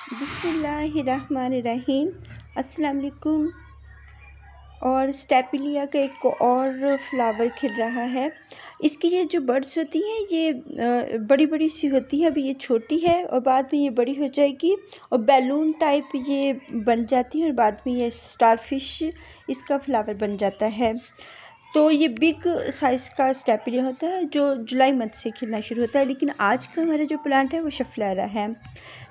बिस्मिल्लाहिर्रहमानिर्रहीम। अस्सलाम वालेकुम। और स्टेपिलिया का एक और फ्लावर खिल रहा है। इसकी ये जो बड्स होती हैं ये बड़ी बड़ी सी होती है। अभी ये छोटी है और बाद में ये बड़ी हो जाएगी और बैलून टाइप ये बन जाती है और बाद में ये स्टारफिश इसका फ्लावर बन जाता है। तो ये बिग साइज़ का स्टेपिलिया होता है जो जुलाई मंथ से खिलना शुरू होता है। लेकिन आज का हमारा जो प्लांट है वो शफलेरा है।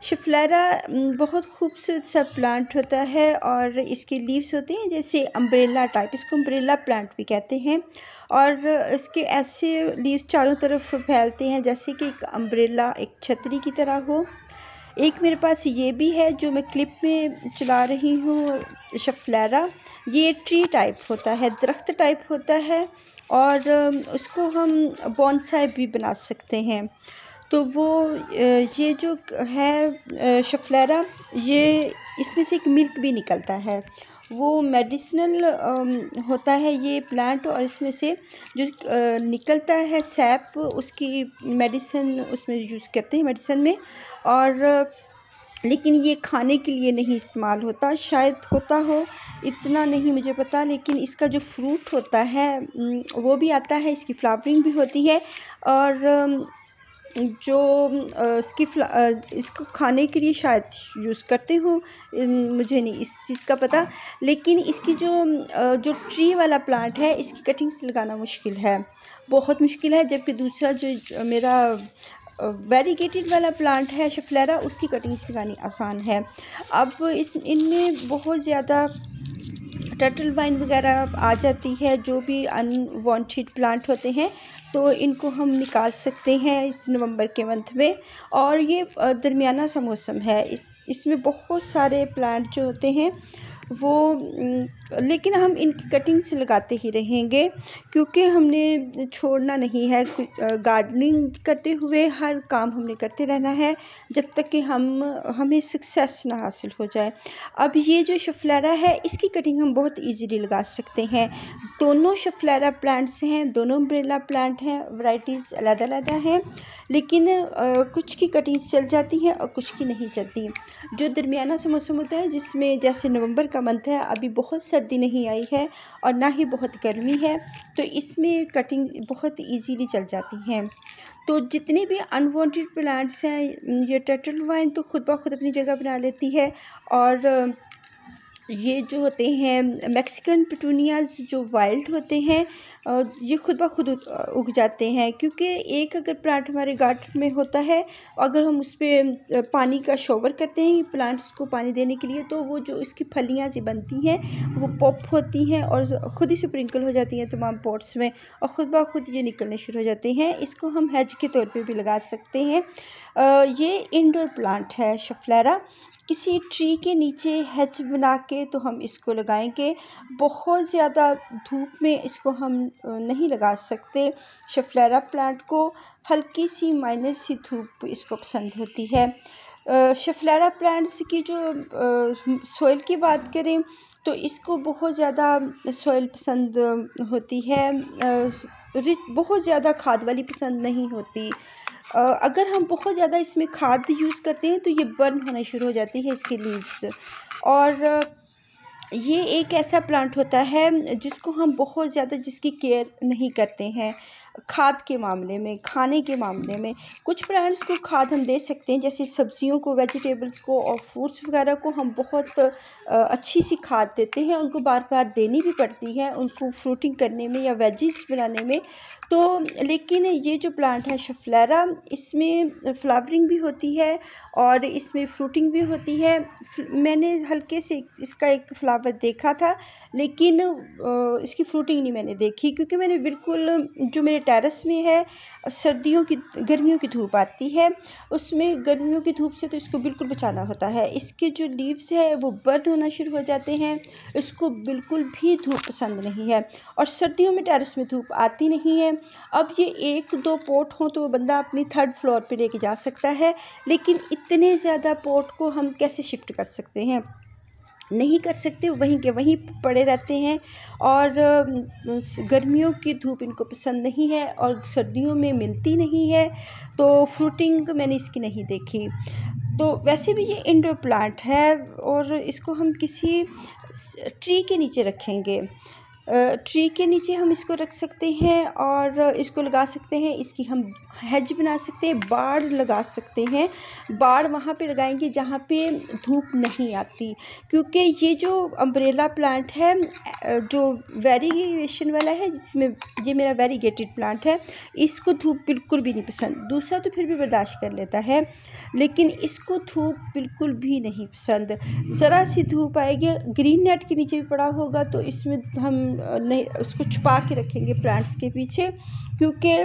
शफलेरा बहुत खूबसूरत सा प्लांट होता है और इसके लीव्स होते हैं जैसे अम्ब्रेला टाइप, इसको अम्ब्रेला प्लांट भी कहते हैं। और इसके ऐसे लीव्स चारों तरफ फैलते हैं जैसे कि एक अम्ब्रेला, एक छतरी की तरह हो। एक मेरे पास ये भी है जो मैं क्लिप में चला रही हूँ, शफलेरा। ये ट्री टाइप होता है, दरख्त टाइप होता है और उसको हम बोनसाई भी बना सकते हैं। तो वो ये जो है शफलेरा, ये इसमें से एक मिल्क भी निकलता है। वो मेडिसिनल होता है ये प्लांट और इसमें से जो निकलता है सैप, उसकी मेडिसिन उसमें यूज़ करते हैं मेडिसिन में। और लेकिन ये खाने के लिए नहीं इस्तेमाल होता, शायद होता हो, इतना नहीं मुझे पता। लेकिन इसका जो फ्रूट होता है वो भी आता है, इसकी फ्लावरिंग भी होती है। और जो इसको खाने के लिए शायद यूज़ करते हो, मुझे नहीं इस चीज़ का पता। लेकिन इसकी जो ट्री वाला प्लांट है इसकी कटिंग्स लगाना मुश्किल है, बहुत मुश्किल है। जबकि दूसरा जो मेरा वेरीगेटेड वाला प्लांट है शफलेरा, उसकी कटिंग्स लगानी आसान है। अब इनमें बहुत ज़्यादा टर्टल वाइन वगैरह आ जाती है, जो भी अनवांटेड प्लांट होते हैं तो इनको हम निकाल सकते हैं इस नवंबर के मंथ में। और ये दरमियाना सा मौसम है, इसमें बहुत सारे प्लांट जो होते हैं वो लेकिन हम इनकी कटिंग्स लगाते ही रहेंगे क्योंकि हमने छोड़ना नहीं है। गार्डनिंग करते हुए हर काम हमने करते रहना है जब तक कि हमें सक्सेस ना हासिल हो जाए। अब ये जो शफलेरा है इसकी कटिंग हम बहुत इजीली लगा सकते हैं। दोनों शफलेरा प्लांट्स हैं, दोनों अम्ब्रेला प्लांट हैं, वैरायटीज़ अलग-अलग हैं। लेकिन कुछ की कटिंग्स चल जाती हैं और कुछ की नहीं चलती। जो दरमियाना सा मौसम होता है जिसमें जैसे नवंबर का मंथ है, अभी बहुत सर्दी नहीं आई है और ना ही बहुत गर्मी है, तो इसमें कटिंग बहुत इजीली चल जाती हैं। तो जितने भी अनवांटेड प्लांट्स हैं, ये टर्टल वाइन तो खुद ब खुद अपनी जगह बना लेती है। और ये जो होते हैं मैक्सिकन पिटूनियाज़ जो वाइल्ड होते हैं, ये खुद ब खुद उग जाते हैं। क्योंकि एक अगर प्लांट हमारे गार्डन में होता है, अगर हम उस पर पानी का शॉवर करते हैं प्लांट्स को पानी देने के लिए, तो वो जो इसकी फलियाँ सी बनती हैं वो पॉप होती हैं और ख़ुद ही स्प्रिंकल हो जाती हैं तमाम पॉट्स में और ख़ुद ब खुद ये निकलने शुरू हो जाते हैं। इसको हम हेज के तौर पे भी लगा सकते हैं। ये इंडोर प्लांट है शफलेरा। किसी ट्री के नीचे हेज बना के तो हम इसको लगाएंगे। बहुत ज़्यादा धूप में इसको हम नहीं लगा सकते। शफलेरा प्लांट को हल्की सी माइनर सी धूप इसको पसंद होती है। शफलेरा प्लांट्स की जो सॉइल की बात करें तो इसको बहुत ज़्यादा सॉइल पसंद होती है, बहुत ज़्यादा खाद वाली पसंद नहीं होती। अगर हम बहुत ज़्यादा इसमें खाद यूज़ करते हैं तो ये बर्न होना शुरू हो जाती है इसकी लीव्स। और ये एक ऐसा प्लांट होता है जिसको हम बहुत ज़्यादा जिसकी केयर नहीं करते हैं खाद के मामले में, खाने के मामले में। कुछ प्लांट्स को खाद हम दे सकते हैं, जैसे सब्जियों को, वेजिटेबल्स को और फ्रूट्स वगैरह को हम बहुत अच्छी सी खाद देते हैं, उनको बार बार देनी भी पड़ती है उनको फ्रूटिंग करने में या वेजिस बनाने में। तो लेकिन ये जो प्लांट है शफलेरा, इसमें फ्लावरिंग भी होती है और इसमें फ्रूटिंग भी होती है। मैंने हल्के से इसका एक फ्लावर देखा था, लेकिन इसकी फ्रूटिंग नहीं मैंने देखी क्योंकि मैंने बिल्कुल जो मेरे टेरेस में है, गर्मियों की धूप आती है, उसमें गर्मियों की धूप से तो इसको बिल्कुल बचाना होता है। इसके जो लीव्स है वो बर्न होना शुरू हो जाते हैं, इसको बिल्कुल भी धूप पसंद नहीं है और सर्दियों में टेरेस में धूप आती नहीं है। अब ये 1-2 पॉट हों तो बंदा अपनी 3rd फ्लोर पे लेके जा सकता है, लेकिन इतने ज़्यादा पॉट को हम कैसे शिफ्ट कर सकते हैं? नहीं कर सकते, वहीं के वहीं पड़े रहते हैं। और गर्मियों की धूप इनको पसंद नहीं है और सर्दियों में मिलती नहीं है, तो फ्रूटिंग मैंने इसकी नहीं देखी। तो वैसे भी ये इंडोर प्लांट है और इसको हम किसी ट्री के नीचे रखेंगे। ट्री के नीचे हम इसको रख सकते हैं और इसको लगा सकते हैं। इसकी हम हेज बना सकते हैं, बाड़ लगा सकते हैं। बाड़ वहाँ पे लगाएंगे जहाँ पे धूप नहीं आती, क्योंकि ये जो अम्ब्रेला प्लांट है जो वेरीगेशन वाला है, जिसमें ये मेरा वेरीगेटेड प्लांट है, इसको धूप बिल्कुल भी नहीं पसंद। दूसरा तो फिर भी बर्दाश्त कर लेता है, लेकिन इसको धूप बिल्कुल भी नहीं पसंद। ज़रा सी धूप आएगी, ग्रीन नेट के नीचे भी पड़ा होगा तो इसमें हम नहीं उसको छुपा के रखेंगे प्लांट्स के पीछे, क्योंकि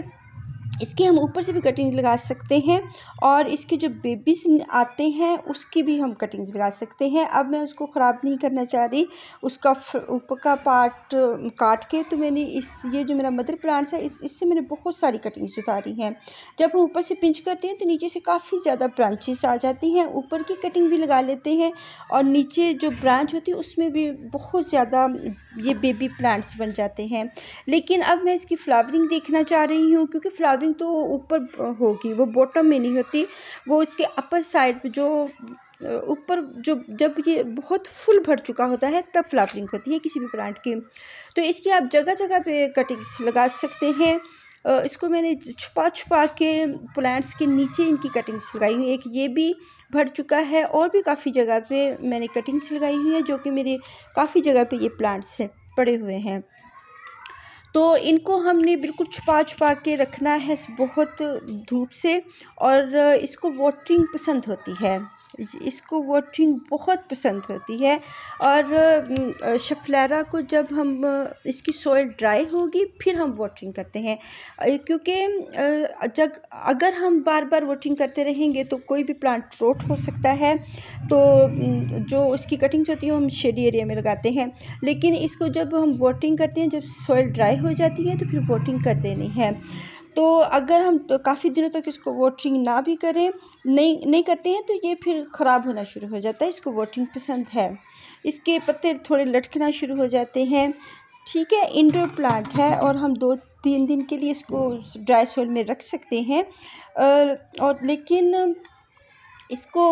इसकी हम ऊपर से भी कटिंग लगा सकते हैं और इसके जो बेबीज आते हैं उसकी भी हम कटिंग्स लगा सकते हैं। अब मैं उसको ख़राब नहीं करना चाह रही, उसका ऊपर का पार्ट काट के तो मैंने ये जो मेरा मदर प्लांट्स है इससे मैंने बहुत सारी कटिंग्स उतारी हैं। जब हम ऊपर से पिंच करते हैं तो नीचे से काफ़ी ज़्यादा ब्रांचेस आ जाती हैं, ऊपर की कटिंग भी लगा लेते हैं और नीचे जो ब्रांच होती है उसमें भी बहुत ज़्यादा ये बेबी प्लांट्स बन जाते हैं। लेकिन अब मैं इसकी फ्लावरिंग देखना चाह रही हूँ, क्योंकि फ्लावरिंग तो ऊपर होगी, वो बॉटम में नहीं होती, वो इसके अपर साइड पे जो ऊपर जो जब ये बहुत फुल भर चुका होता है तब फ्लावरिंग होती है किसी भी प्लांट की। तो इसकी आप जगह जगह पे कटिंग्स लगा सकते हैं। इसको मैंने छुपा के प्लांट्स के नीचे इनकी कटिंग्स लगाई हुई। एक ये भी भर चुका है और भी काफ़ी जगह पे मैंने कटिंग्स लगाई हुई हैं, जो कि मेरे काफ़ी जगह पे ये प्लांट्स हैं पड़े हुए हैं। तो इनको हमने बिल्कुल छुपा के रखना है बहुत धूप से, और इसको वाटरिंग पसंद होती है, इसको वाटरिंग बहुत पसंद होती है। और शफलेरा को जब हम इसकी सॉइल ड्राई होगी फिर हम वाटरिंग करते हैं, क्योंकि जब अगर हम बार बार वाटरिंग करते रहेंगे तो कोई भी प्लांट रोट हो सकता है। तो जो उसकी कटिंग्स होती है हम शेडी एरिया में लगाते हैं, लेकिन इसको जब हम वाटरिंग करते हैं, जब सॉइल ड्राई हो जाती है तो फिर वाटरिंग कर देनी है। तो अगर हम तो काफ़ी दिनों तक इसको वाटरिंग ना भी करें, नहीं करते हैं, तो ये फिर ख़राब होना शुरू हो जाता है। इसको वाटरिंग पसंद है, इसके पत्ते थोड़े लटकना शुरू हो जाते हैं। ठीक है, इंडोर प्लांट है और हम 2-3 दिन के लिए इसको ड्राई सॉइल में रख सकते हैं। और लेकिन इसको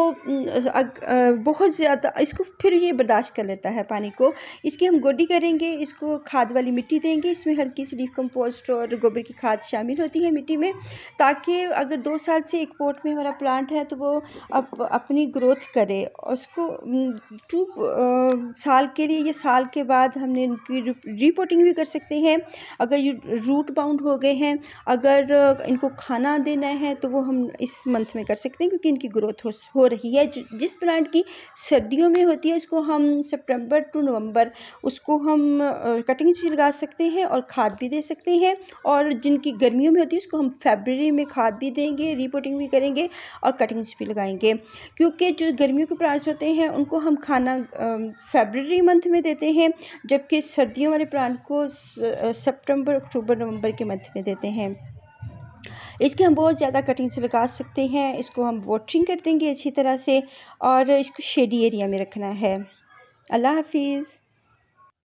बहुत ज़्यादा इसको फिर ये बर्दाश्त कर लेता है पानी को। इसकी हम गोडी करेंगे, इसको खाद वाली मिट्टी देंगे, इसमें हल्की सी लीफ कंपोस्ट और गोबर की खाद शामिल होती है मिट्टी में, ताकि अगर 2 साल से एक पॉट में हमारा प्लांट है तो वो अपनी ग्रोथ करे। उसको 2 साल के लिए या साल के बाद हमने इनकी रिपोर्टिंग भी कर सकते हैं। अगर ये रूट बाउंड हो गए हैं, अगर इनको खाना देना है तो वो हम इस मंथ में कर सकते हैं, क्योंकि इनकी ग्रोथ हो रही है। जिस प्लांट की सर्दियों में होती है उसको हम सितंबर टू नवंबर उसको हम कटिंग भी लगा सकते हैं और खाद भी दे सकते हैं, और जिनकी गर्मियों में होती है उसको हम फरवरी में खाद भी देंगे, रिपोर्टिंग भी करेंगे और कटिंग्स भी लगाएंगे। क्योंकि जो गर्मियों के प्लांट्स होते हैं उनको हम खाना फरवरी मंथ में देते हैं, जबकि सर्दियों वाले प्लांट को सितंबर अक्टूबर नवंबर के मंथ में देते हैं। इसके हम बहुत ज़्यादा कटिंग्स लगा सकते हैं। इसको हम वाटरिंग कर देंगे अच्छी तरह से और इसको शेडी एरिया में रखना है। अल्लाह हाफिज़।